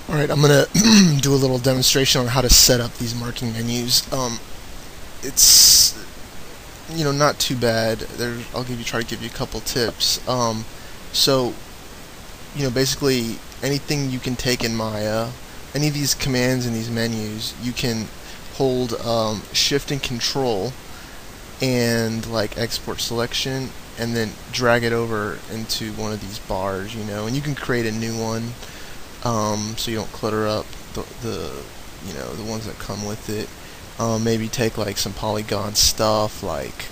Alright, I'm gonna do a little demonstration on how to set up these marking menus. It's not too bad. I'll try to give you a couple tips. So basically anything you can take in Maya, any of these commands in these menus, you can hold Shift and Control and like export selection, and then drag it over into one of these bars, and you can create a new one. So you don't clutter up the ones that come with it. Maybe take like some polygon stuff, like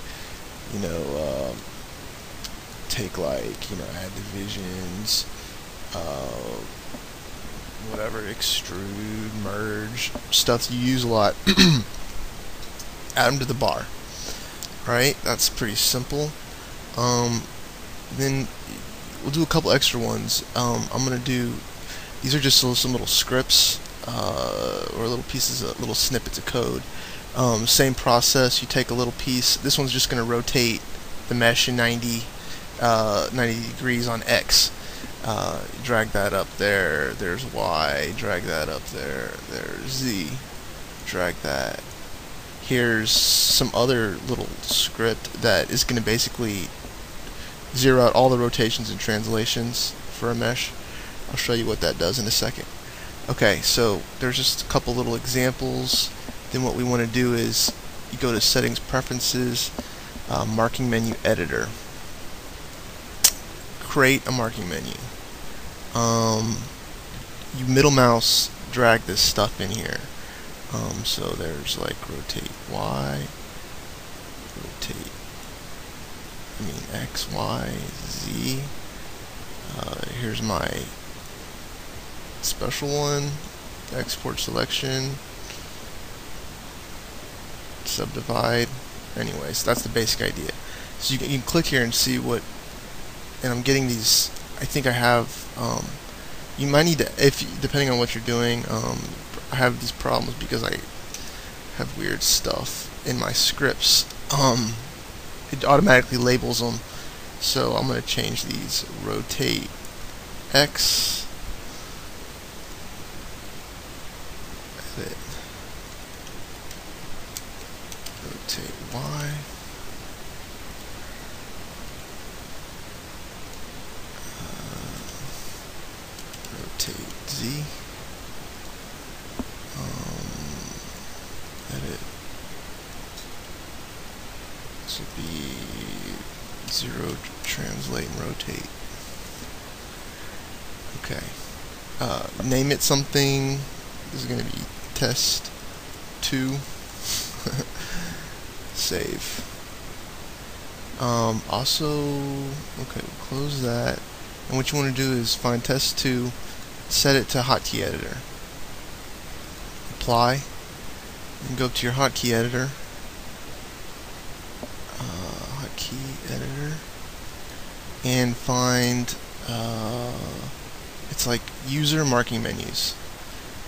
take like add divisions, whatever, extrude, merge, stuff you use a lot. Add them to the bar. Right, that's pretty simple. Then we'll do a couple extra ones. I'm gonna do. These are just some little scripts or little pieces, little snippets of code. Same process. You take a little piece. This one's just going to rotate the mesh in 90 degrees on X. Drag that up there. There's Y. Drag that up there. There's Z. Drag that. Here's some other little script that is going to basically zero out all the rotations and translations for a mesh. I'll show you what that does in a second. Okay, so there's just a couple little examples. Then what we want to do is you go to Settings, Preferences, Marking Menu Editor. Create a marking menu. You middle mouse drag this stuff in here. So there's like rotate Y, rotate, X, Y, Z. Here's my special one, export selection, subdivide. Anyways, that's the basic idea. So you can click here and see what, and I'm getting these. I think I have. You might need to, depending on what you're doing. I have these problems because I have weird stuff in my scripts. It automatically labels them. So I'm going to change these. Rotate X. Edit. Rotate Y. Rotate Z. Edit. This would be 0, translate and rotate. Okay. Name it something. This is going to be test 2. Save. Also, okay, we'll close that. And what you want to do is find test 2, set it to hotkey editor. Apply. And go up to your hotkey editor. Hotkey editor. And find, it's like user marking menus.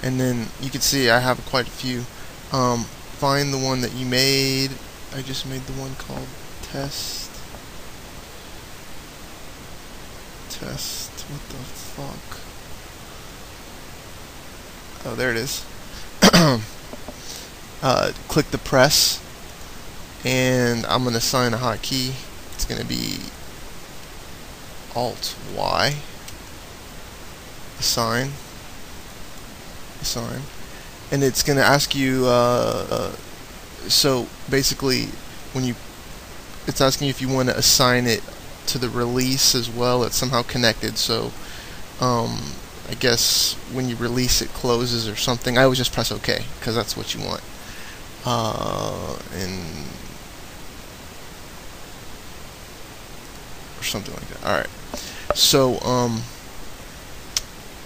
And then you can see I have quite a few. Find the one that you made. I just made the one called test. Test. What the fuck? Oh, there it is. Click the press, and I'm going to assign a hotkey. It's going to be Alt Y. Assign. And it's going to ask you. So basically, it's asking you if you want to assign it to the release as well. It's somehow connected. So I guess when you release it closes or something. I always just press OK because that's what you want. Or something like that. Alright. So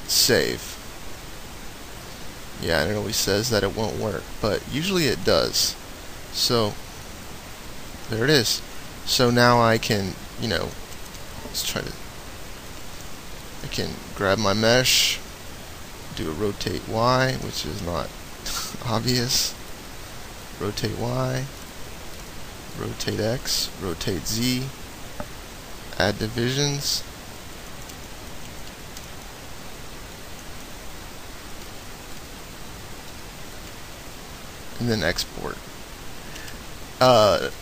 save. Yeah, and it always says that it won't work, but usually it does. So there it is. So now I can, let's try to. I can grab my mesh, do a rotate Y, which is not obvious. Rotate Y, rotate X, rotate Z, add divisions, and then export.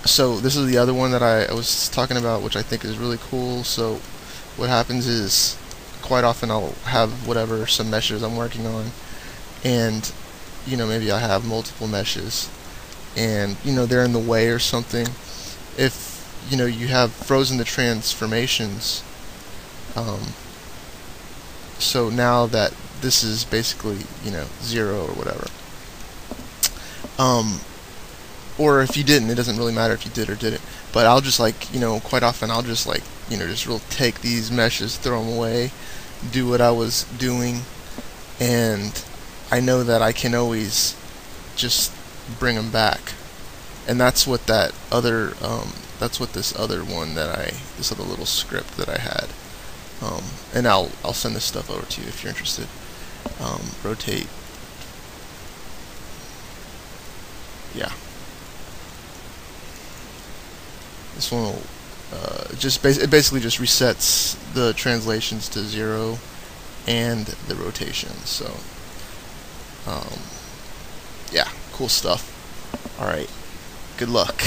So this is the other one that I was talking about, which I think is really cool. So what happens is, quite often I'll have some meshes I'm working on, and maybe I have multiple meshes, and they're in the way or something. If you have frozen the transformations, so now that this is basically 0 or whatever, or if you didn't, it doesn't really matter if you did or didn't, but I'll just quite often I'll just just take these meshes, throw them away, do what I was doing, and I know that I can always just bring them back. And that's what this other one this other little script that I had, and I'll send this stuff over to you if you're interested. Rotate, yeah. This one will it basically just resets the translations to 0 and the rotation. So yeah, cool stuff. Alright, good luck.